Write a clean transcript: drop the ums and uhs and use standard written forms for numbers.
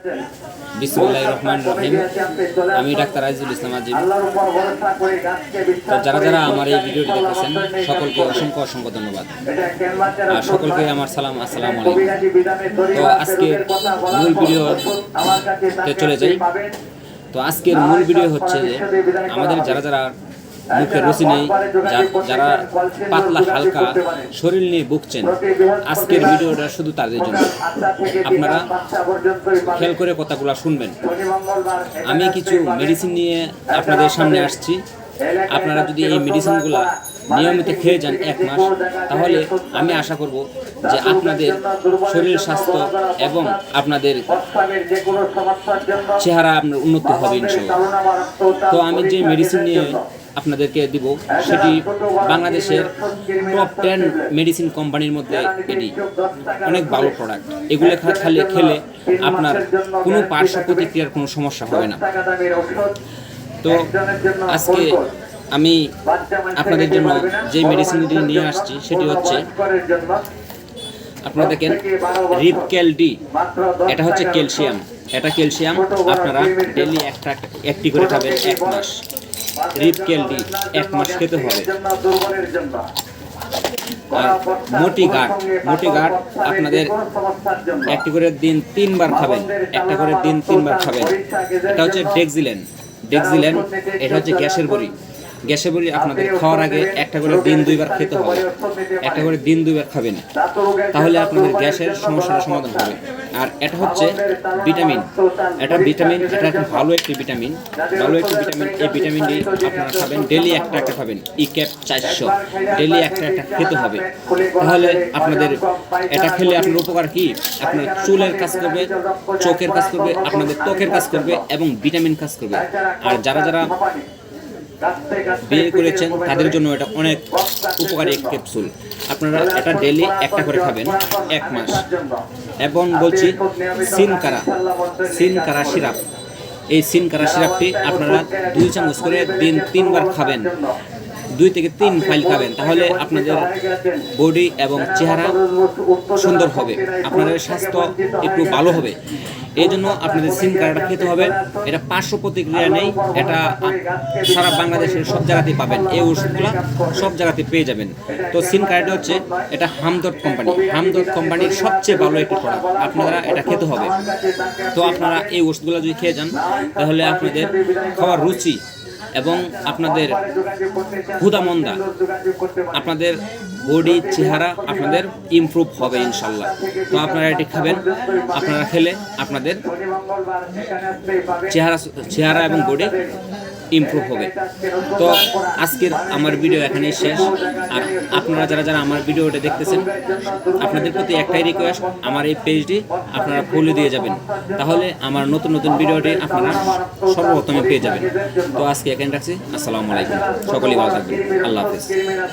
বিসমিল্লাহির রহমানির রহিম। আমি ডাক্তার আজিজুল ইসলাম আজিম। তো যারা যারা আমার এই ভিডিওটি দেখতেছেন সকলকে অসংখ্য অসংখ্য ধন্যবাদ আর সকলকে আমার সালাম, আসসালামু আলাইকুম। তো আজকে মূল ভিডিওতে চলে যাই। তো আজকের মূল ভিডিও হচ্ছে যে আমাদের যারা যারা মুখে রুচি নেই, যারা পাতলা হালকা শরীর নিয়ে ভুগছেন, আজকের ভিডিওটা শুধু তাদের জন্য। আপনারা খেয়াল করে কথাগুলো শুনবেন। আমি কিছু মেডিসিন নিয়ে আপনাদের সামনে আসছি। আপনারা যদি এই মেডিসিনগুলো নিয়মিত খেয়ে যান 1 মাস, তাহলে আমি আশা করব যে আপনাদের শরীর স্বাস্থ্য এবং আপনাদের চেহারা আপনার উন্নতি হবে ইনশাআল্লাহ। তো আমি যে মেডিসিন নিয়ে আপনাদেরকে দিব সেটি বাংলাদেশের টপ 10 মেডিসিন কোম্পানির মধ্যে এটি অনেক ভালো প্রোডাক্ট। এগুলো খেলে আপনার কোনো পার্শ্ব প্রতিক্রিয়ার কোনো সমস্যা হবে না। তো আজকে আমি আপনাদের জন্য যে মেডিসিনটি নিয়ে আসছি সেটি হচ্ছে, আপনারা দেখেন রিপকেল ডি। এটা হচ্ছে ক্যালসিয়াম। এটা ক্যালসিয়াম আপনারা ডেইলি একটি করে খাবেন 1 মাস। রিপকেল ডি 1 মাস খেতে হবে। আর মোটি গার্ড আপনাদের একটি করে দিন 3 বার খাবেন। একটা করে দিন 3 বার খাবেন। এটা হচ্ছে ডেক্সিলেন। এটা হচ্ছে গ্যাসের বড়ি। আপনাদের খাওয়ার আগে একটা করে দিন 2 বার খেতে হবে। একটা করে দিন 2 বার খাবেন, তাহলে আপনাদের গ্যাসের সমস্যার সমাধান হবে। আর এটা হচ্ছে ভিটামিন। এটা একটা ভালো একটি ভিটামিন। এই ভিটামিনটি আপনারা খাবেন, ডেইলি একটা খাবেন। ইক্যাপ 400 ডেইলি একটা খেতে হবে। তাহলে আপনাদের এটা খেলে আপনার উপকার কি? আপনার চুলের কাজ করবে, চোখের কাজ করবে, আপনাদের ত্বকের কাজ করবে এবং ভিটামিন কাজ করবে। আর যারা বিয়ে করেছেন তাদের জন্য এটা অনেক উপকারী এক ক্যাপসুল। আপনারা এটা ডেইলি একটা করে খাবেন 1 মাস। এবং বলছি সিনকারা সিরাপ। এই সিনকারা সিরাপটি আপনারা 2 চামচ করে দিন 3 বার খাবেন। 2 থেকে 3 ফাইল খাবেন, তাহলে আপনাদের বডি এবং চেহারা সুন্দর হবে, আপনাদের স্বাস্থ্য একটু ভালো হবে। এই জন্য আপনাদের সিনকারাটা খেতে হবে। এটা পার্শ্ব প্রতিক্রিয়া নেই। এটা সারা বাংলাদেশের সব জায়গাতেই পাবেন। এই ওষুধগুলো সব জায়গাতে পেয়ে যাবেন। তো সিনকারাটা হচ্ছে এটা হামদর্দ কোম্পানির সবচেয়ে ভালো একটি প্রোডাক্ট। আপনারা এটা খেতে হবে। তো আপনারা এই ওষুধগুলো যদি খেয়ে যান, তাহলে আপনাদের খাওয়ার রুচি এবং আপনাদের হুদামন্দা, আপনাদের বডি চেহারা আপনাদের ইমপ্রুভ হবে ইনশাল্লাহ। তো আপনারা এটি খাবেন। আপনারা খেলে আপনাদের চেহারা এবং বডি ইমপ্রুভ হবে। তো আজকের আমার ভিডিও এখানেই শেষ। আর আপনারা যারা আমার ভিডিওটা দেখতেছেন, আপনাদের প্রতি একটাই রিকোয়েস্ট, আমার এই পেজটি আপনারা ফলো দিয়ে যাবেন, তাহলে আমার নতুন ভিডিওটি আপনারা সর্বপ্রথমে পেয়ে যাবেন। তো আজকে এখানে রাখছি। আসসালামু আলাইকুম। সকলেই ভালো থাকবেন। আল্লাহ হাফেজ।